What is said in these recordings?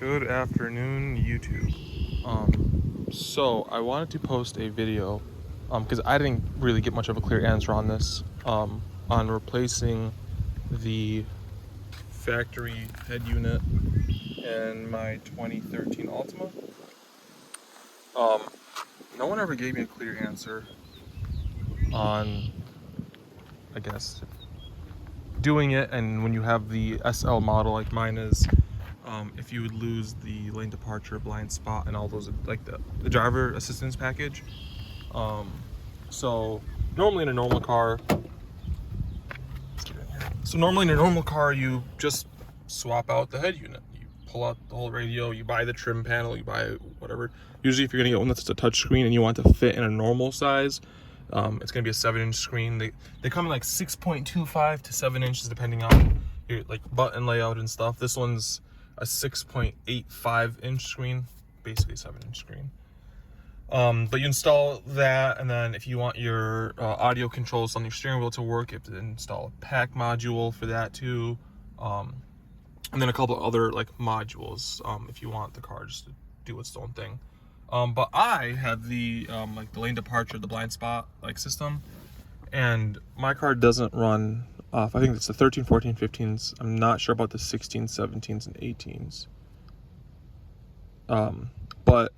Good afternoon, YouTube. So I wanted to post a video, because I didn't really get much of a clear answer on this, on replacing the factory head unit in my 2013 Altima. No one ever gave me a clear answer on, I guess, doing it, and when you have the SL model like mine is, if you would lose the lane departure, blind spot, and all those, like the driver assistance package. So normally in a normal car, you just swap out the head unit. You pull out the whole radio, you buy the trim panel, you buy whatever. Usually if you're gonna get one that's a touch screen and you want to fit in a normal size, it's gonna be a 7-inch screen. They come in like 6.25 to 7 inches depending on your like button layout and stuff. This one's a 6.85-inch screen, basically a 7-inch screen. But you install that, and then if you want your audio controls on your steering wheel to work, you have to install a pack module for that too, and then a couple of other like modules if you want the car just to do its own thing. But I have the like the lane departure, the blind spot like system, and my car doesn't run off. I think it's the 13, 14, 15s. I'm not sure about the 16s, 17s, and 18s. But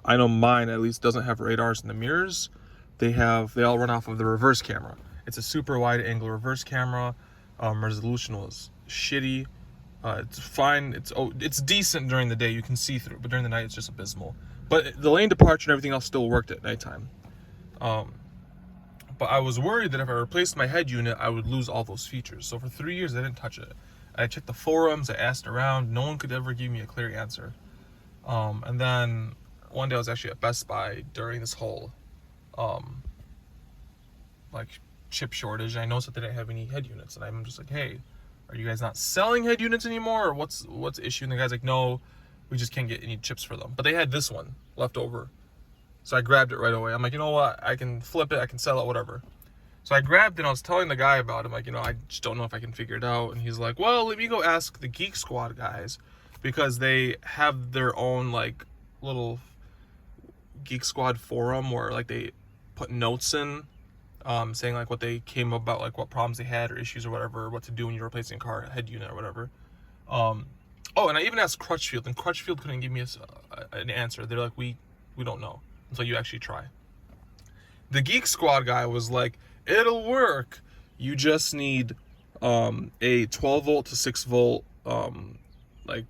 I know mine at least doesn't have radars in the mirrors. They all run off of the reverse camera. It's a super wide angle reverse camera. Resolution was shitty. It's fine. It's decent during the day. You can see through, but during the night it's just abysmal. But the lane departure and everything else still worked at nighttime. But I was worried that if I replaced my head unit, I would lose all those features. So for 3 years I didn't touch it. I checked the forums. I asked around. No one could ever give me a clear answer. And then one day I was actually at Best Buy during this whole like chip shortage, and I noticed that they didn't have any head units, and I'm just like, hey, are you guys not selling head units anymore, or what's the issue? And the guy's like, no, we just can't get any chips for them. But they had this one left over, so I grabbed it right away. I'm like, you know what, I can flip it, I can sell it, whatever. So I grabbed it, and I was telling the guy about it. I'm like, I just don't know if I can figure it out. And he's like, well, let me go ask the Geek Squad guys, because they have their own like little Geek Squad forum where like they put notes in, saying like what they came about, like what problems they had or issues or whatever, what to do when you're replacing a car head unit or whatever. Oh, and I even asked Crutchfield, and Crutchfield couldn't give me an answer. They're like, we don't know until you actually try. The Geek Squad guy was like, it'll work. You just need a 12 volt to 6 volt like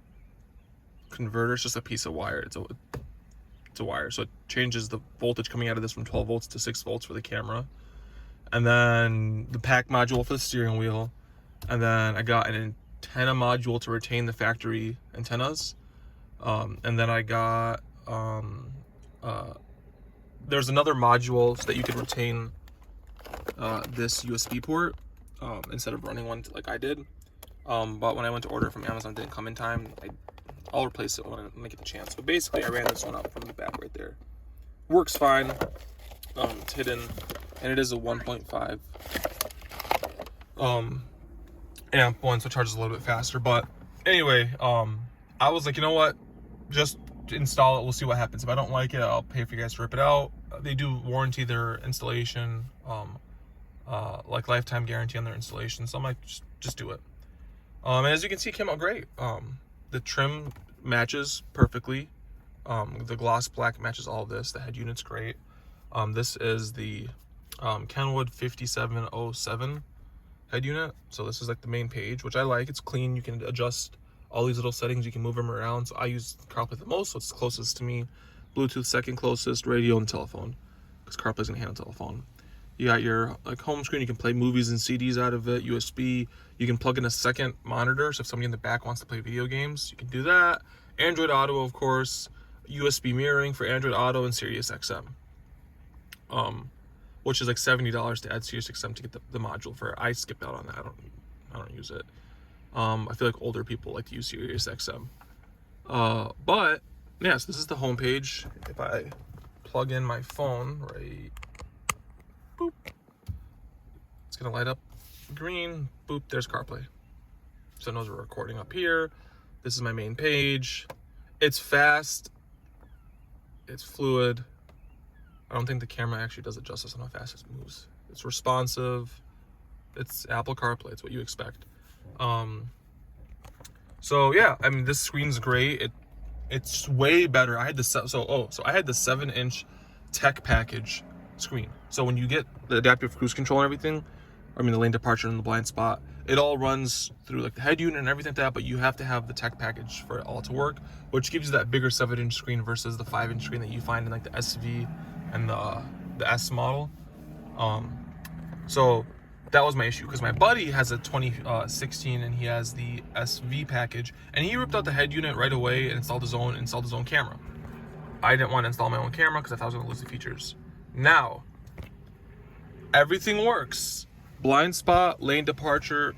converter. It's just a piece of wire. It's a wire, so it changes the voltage coming out of this from 12 volts to 6 volts for the camera, and then the pack module for the steering wheel, and then I got an antenna module to retain the factory antennas, and then I got there's another module so that you could retain this USB port instead of running one like I did, but when I went to order from Amazon, it didn't come in time. I'll replace it when I get the chance. But basically, I ran this one up from the back right there. Works fine. It's hidden, and it is a 1.5 amp one, so it charges a little bit faster. But anyway, I was like, you know what? Just install it. We'll see what happens. If I don't like it, I'll pay for you guys to rip it out. They do warranty their installation, like lifetime guarantee on their installation. So I'm like, just do it. And as you can see, it came out great. The trim matches perfectly. The gloss black matches all of this. The head unit's great. This is the Kenwood 5707 head unit. So this is like the main page, which I like. It's clean. You can adjust all these little settings. You can move them around. So I use CarPlay the most, so it's closest to me. Bluetooth second closest, radio and telephone, because CarPlay's gonna handle telephone. You got your like home screen. You can play movies and CDs out of it. USB. You can plug in a second monitor, so if somebody in the back wants to play video games, you can do that. Android Auto, of course. USB mirroring for Android Auto and Sirius XM. Which is like $70 to add Sirius XM to get the module for it. I skip out on that. I don't use it. I feel like older people like to use Sirius XM. But yeah, so this is the home page. If I plug in my phone, right, boop, it's gonna light up green. Boop, there's CarPlay. So it knows we're recording up here. This is my main page. It's fast. It's fluid. I don't think the camera actually does it justice on how fast it moves. It's responsive. It's Apple CarPlay. It's what you expect. So yeah, I mean, this screen's great. It's way better. I had the so I had the 7-inch tech package screen. So when you get the adaptive cruise control and everything, I mean the lane departure and the blind spot, it all runs through like the head unit and everything like that, but you have to have the tech package for it all to work, which gives you that bigger 7-inch screen versus the 5-inch screen that you find in like the SV and the S model. So that was my issue, because my buddy has a 2016 and he has the SV package, and he ripped out the head unit right away and installed his own camera. I didn't want to install my own camera because I thought I was going to lose the features. Now everything works. Blind spot, lane departure,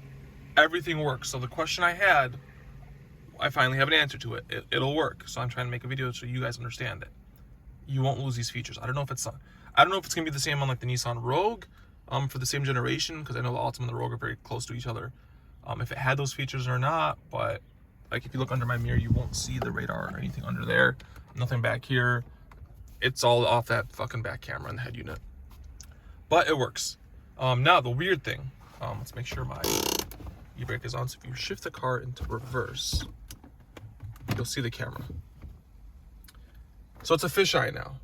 everything works. So the question I had, I finally have an answer to it. It'll work. So I'm trying to make a video so you guys understand it. You won't lose these features. I don't know if it's gonna be the same on like the Nissan Rogue, for the same generation, because I know the Altima and the Rogue are very close to each other. If it had those features or not, but like if you look under my mirror, you won't see the radar or anything under there. Nothing back here. It's all off that fucking back camera and the head unit. But it works. Now the weird thing, let's make sure my e-brake is on. So if you shift the car into reverse, you'll see the camera. So it's a fisheye now.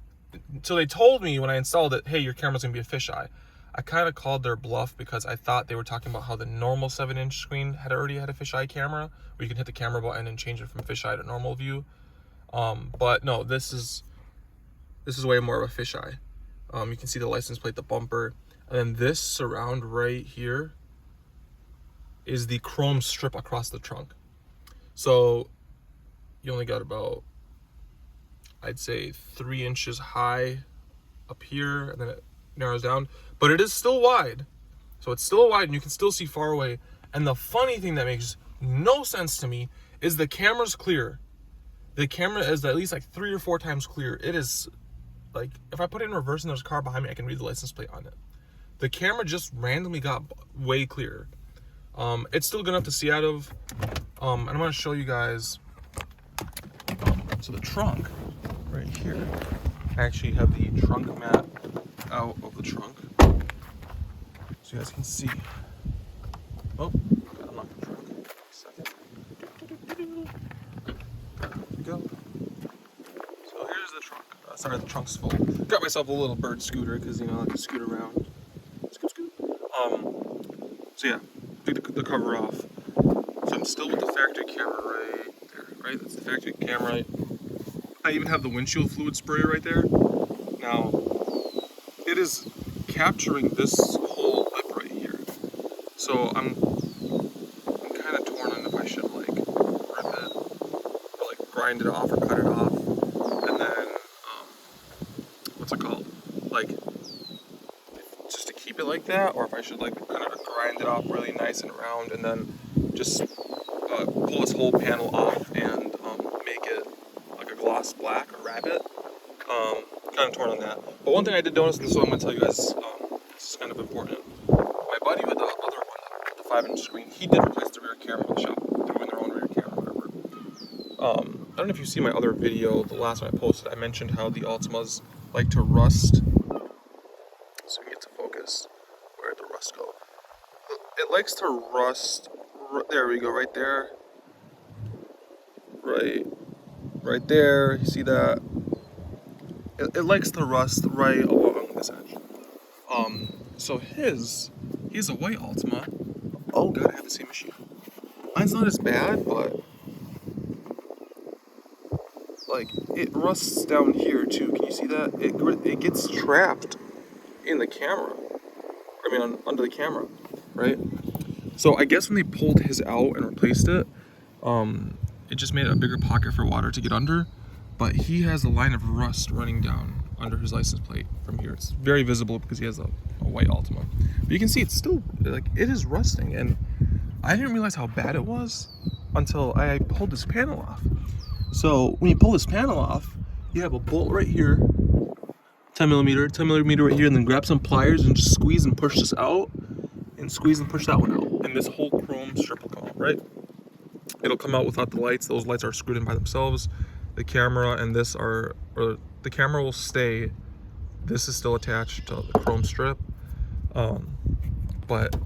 So they told me when I installed it, hey, your camera's gonna be a fisheye. I kind of called their bluff because I thought they were talking about how the normal 7-inch screen already had a fisheye camera, where you can hit the camera button and change it from fisheye to normal view. But no, this is way more of a fisheye. You can see the license plate, the bumper, and then this surround right here is the chrome strip across the trunk. So you only got about, I'd say 3 inches high up here, and then it narrows down, but it is still wide. So it's still wide and you can still see far away. And the funny thing that makes no sense to me is the camera's clear. The camera is at least like 3 or 4 times clear. It is like, if I put it in reverse and there's a car behind me, I can read the license plate on it. The camera just randomly got way clearer. It's still good enough to see out of. And I'm gonna show you guys. So the trunk right here, I actually have the trunk mat out of the trunk, so you guys can see. Oh, gotta unlock the trunk. Second. There we go. So here's the trunk. Sorry, the trunk's full. Got myself a little bird scooter because, you know, I like to scoot around. Scoot, scoot. So yeah, took the cover off. So I'm still with the factory camera right there. Right, that's the factory camera. I even have the windshield fluid sprayer right there. Now, it is capturing this whole lip right here. So I'm kind of torn on if I should like rip it, or like grind it off or cut it off, and then what's it called? Like just to keep it like that, or if I should like kind of grind it off really nice and round, and then just pull this whole panel off and make it like a gloss black or rabbit. Kind of torn on that. But one thing I did notice, and this is what I'm going to tell you guys, this is kind of important. My buddy with the other one, the 5-inch screen, he did replace the rear camera in the shop. Threw in their own rear camera, whatever. I don't know if you see my other video, the last one I posted, I mentioned how the Altimas like to rust. So we get to focus. Where'd the rust go? It likes to rust. There we go, right there. Right there. You see that? It likes to rust right along this edge. So he's a white Altima. Oh god, I have the same issue. Mine's not as bad, but like it rusts down here too. Can you see that? It gets trapped in the camera. I mean, under the camera, right? So I guess when they pulled his out and replaced it, it just made a bigger pocket for water to get under. But he has a line of rust running down under his license plate from here. It's very visible because he has a white Altima. But you can see it's still, like, it is rusting. And I didn't realize how bad it was until I pulled this panel off. So when you pull this panel off, you have a bolt right here, 10 millimeter right here, and then grab some pliers and just squeeze and push this out, and squeeze and push that one out. And this whole chrome strip will come out, right? It'll come out without the lights. Those lights are screwed in by themselves. The camera and this are, or the camera will stay. This is still attached to the chrome strip. But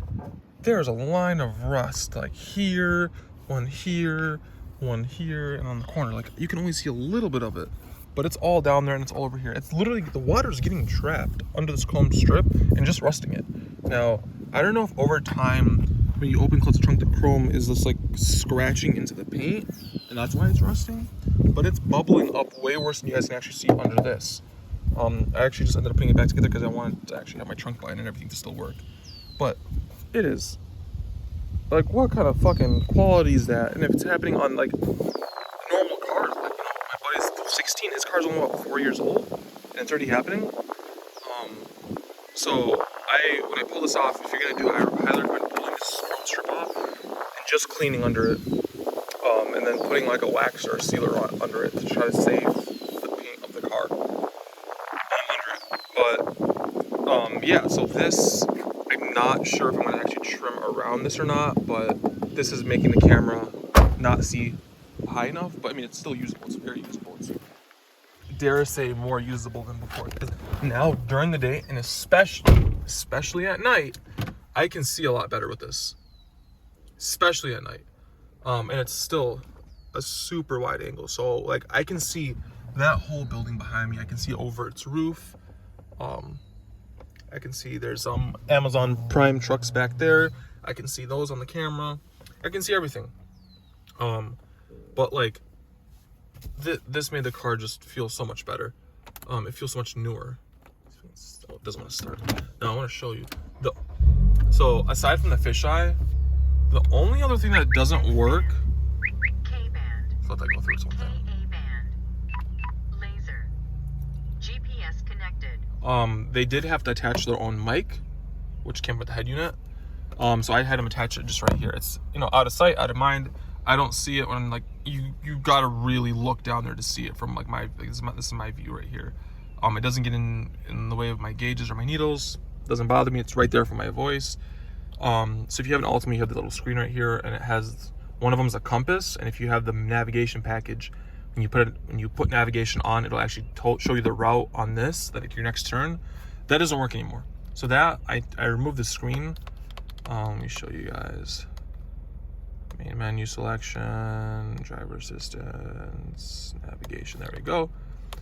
there's a line of rust, like here, one here, one here, and on the corner. Like you can only see a little bit of it, but it's all down there and it's all over here. It's literally, the water's getting trapped under this chrome strip and just rusting it. Now, I don't know if over time, when you open close the trunk, the chrome is just like scratching into the paint, and that's why it's rusting. But it's bubbling up way worse than you guys can actually see under this. I actually just ended up putting it back together because I wanted to actually have my trunk line and everything to still work. But it is. Like, what kind of fucking quality is that? And if it's happening on like normal cars, like, you know, my buddy's 16, his car's only about 4 years old, and it's already happening. So when I pull this off, if you're gonna do it, I highly recommend pulling this chrome strip off and just cleaning under it, and then putting like a wax or a sealer on under it to try to save the paint of the car under it. But yeah, so this, I'm not sure if I'm gonna actually trim around this or not, but this is making the camera not see high enough. But I mean, it's still usable. It's very usable. It's, dare say, more usable than before. Now during the day, and especially at night, I can see a lot better with this, especially at night. And it's still a super wide angle, so like I can see that whole building behind me. I can see over its roof. I can see there's Amazon Prime trucks back there. I can see those on the camera. I can see everything. But like this made the car just feel so much better. It feels so much newer. It doesn't want to start. Now I want to show you. So aside from the fisheye, the only other thing that doesn't work. K-band. Let that go through its own thing. A-band. Laser. GPS connected. They did have to attach their own mic, which came with the head unit. So I had them attach it just right here. It's, you know, out of sight, out of mind. I don't see it when, like, you gotta really look down there to see it from like this is my view right here. It doesn't get in the way of my gauges or my needles. It doesn't bother me. It's right there for my voice. So if you have an Altima, you have the little screen right here, and it has, one of them is a compass, and if you have the navigation package, when you put navigation on, it'll actually show you the route on this, like your next turn. That doesn't work anymore. So that I removed the screen. Let me show you guys. Main menu selection, driver assistance, navigation. There we go.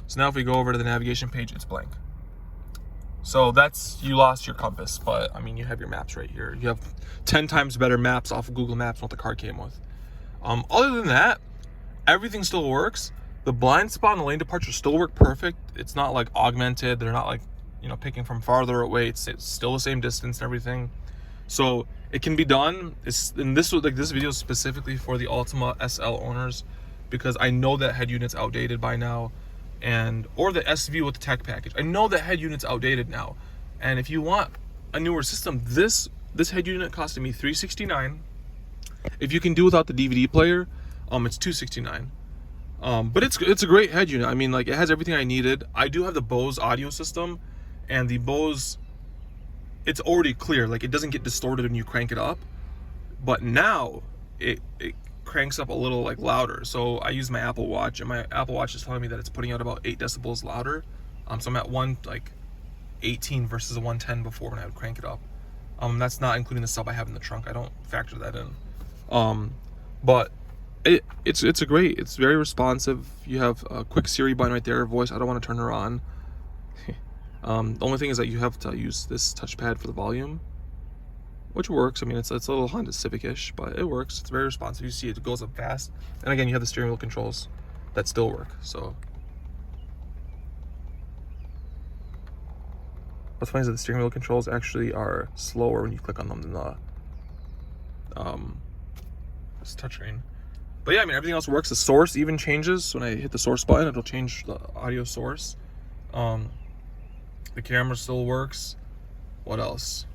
So now if we go over to the navigation page, it's blank. So that's, you lost your compass, but I mean, you have your maps right here. You have 10 times better maps off of Google Maps than what the car came with. Other than that, everything still works. The blind spot and the lane departure still work perfect. It's not like augmented. They're not like, you know, picking from farther away. It's still the same distance and everything. So it can be done. And this video is specifically for the Altima SL owners, because I know that head unit's outdated by now, or the SV with the tech package. I know that head unit's outdated now, and if you want a newer system, this head unit costed me $369. If you can do without the DVD player, it's $269. But it's a great head unit. I mean, like, it has everything I needed. I do have the Bose audio system, and the Bose, it's already clear. Like, it doesn't get distorted when you crank it up, but now it cranks up a little like louder. So I use my Apple Watch, and my Apple Watch is telling me that it's putting out about 8 decibels louder. So I'm at 118 versus a 110 before when I would crank it up. That's not including the sub I have in the trunk. I don't factor that in. But it's very responsive. You have a quick Siri button right there, voice. I don't want to turn her on. The only thing is that you have to use this touchpad for the volume, which works. I mean, it's a little Honda Civic-ish, but it works. It's very responsive. You see it goes up fast. And again, you have the steering wheel controls that still work. So what's funny is that the steering wheel controls actually are slower when you click on them than the this touchscreen. But yeah, I mean, everything else works. The source even changes. When I hit the source button, it'll change the audio source. The camera still works. What else?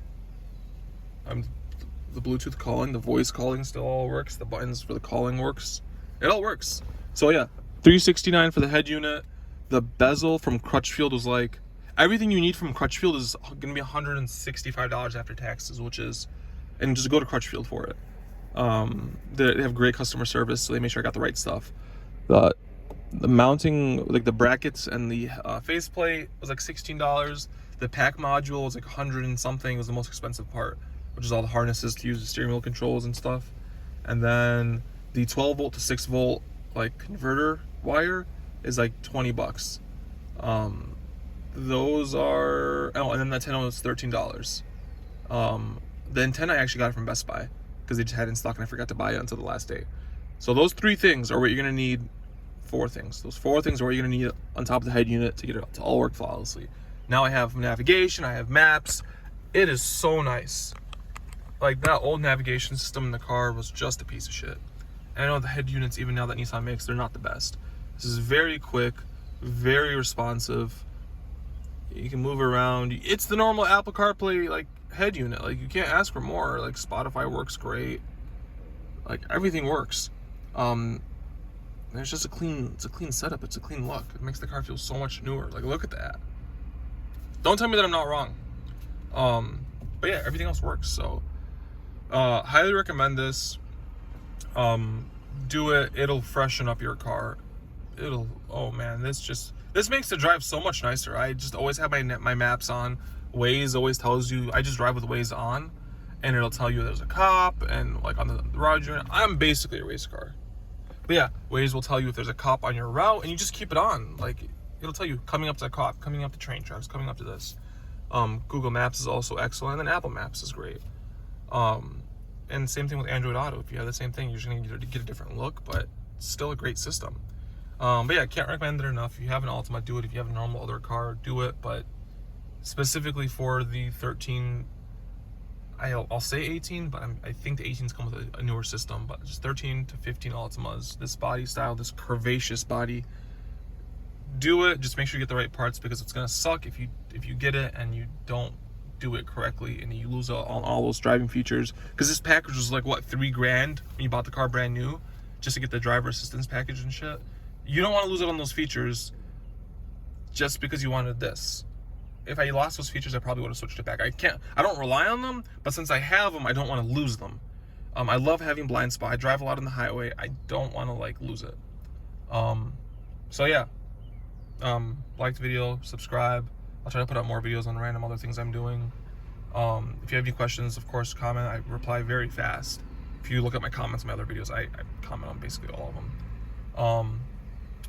The Bluetooth calling, the voice calling still all works. The buttons for the calling works. It all works. So yeah, $369 for the head unit. The bezel from Crutchfield was like, everything you need from Crutchfield is gonna be $165 after taxes, which is, and just go to Crutchfield for it. They have great customer service, so they make sure I got the right stuff. The mounting, like the brackets and the faceplate was like $16. The pack module was like 100 and something. It was the most expensive part, which is all the harnesses to use the steering wheel controls and stuff. And then the 12 volt to 6 volt like converter wire is like $20. Those are, oh, and then the antenna was $13. The antenna I actually got it from Best Buy because they just had it in stock and I forgot to buy it until the last day. So those 3 things are what you're gonna need. 4 things. Those 4 things are what you're gonna need on top of the head unit to get it to all work flawlessly. Now I have navigation, I have maps. It is so nice. Like that old navigation system in the car was just a piece of shit. And I know the head units, even now that Nissan makes, they're not the best. This is very quick, very responsive. You can move around. It's the normal Apple CarPlay like head unit. Like you can't ask for more. Like Spotify works great. Like everything works. It's just a clean setup. It's a clean look. It makes the car feel so much newer. Like look at that. Don't tell me that I'm not wrong. But yeah, everything else works. So highly recommend this. Do it. It'll freshen up your car. Oh man, this makes the drive so much nicer. I just always have my maps on. Waze always tells you, I just drive with Waze on, and it'll tell you there's a cop, and like on the road unit, I'm basically a race car. But yeah, Waze will tell you if there's a cop on your route, and you just keep it on. Like it'll tell you coming up to the cop, coming up to train tracks, coming up to this. Google Maps is also excellent, and then Apple Maps is great. And same thing with Android Auto. If you have the same thing, you're just gonna get a different look, but it's still a great system. But yeah, I can't recommend it enough. If you have an Altima, do it. If you have a normal other car, do it. But specifically for the 13, I'll say 18, but I think the 18s come with a newer system. But just 13 to 15 Altimas, this body style, this curvaceous body, do it. Just make sure you get the right parts because it's gonna suck if you get it and you don't do it correctly and you lose all those driving features. Because this package was like what, $3 grand when you bought the car brand new, just to get the driver assistance package and shit. You don't want to lose out on those features just because you wanted this. If I lost those features, I probably would have switched it back. I don't rely on them, but since I have them, I don't want to lose them. I love having blind spot. I drive a lot on the highway. I don't want to like lose it. So yeah, like the video, subscribe. I'll try to put out more videos on random other things I'm doing. If you have any questions, of course, comment. I reply very fast. If you look at my comments on my other videos, I comment on basically all of them.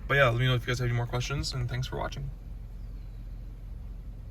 But yeah, let me know if you guys have any more questions, and thanks for watching.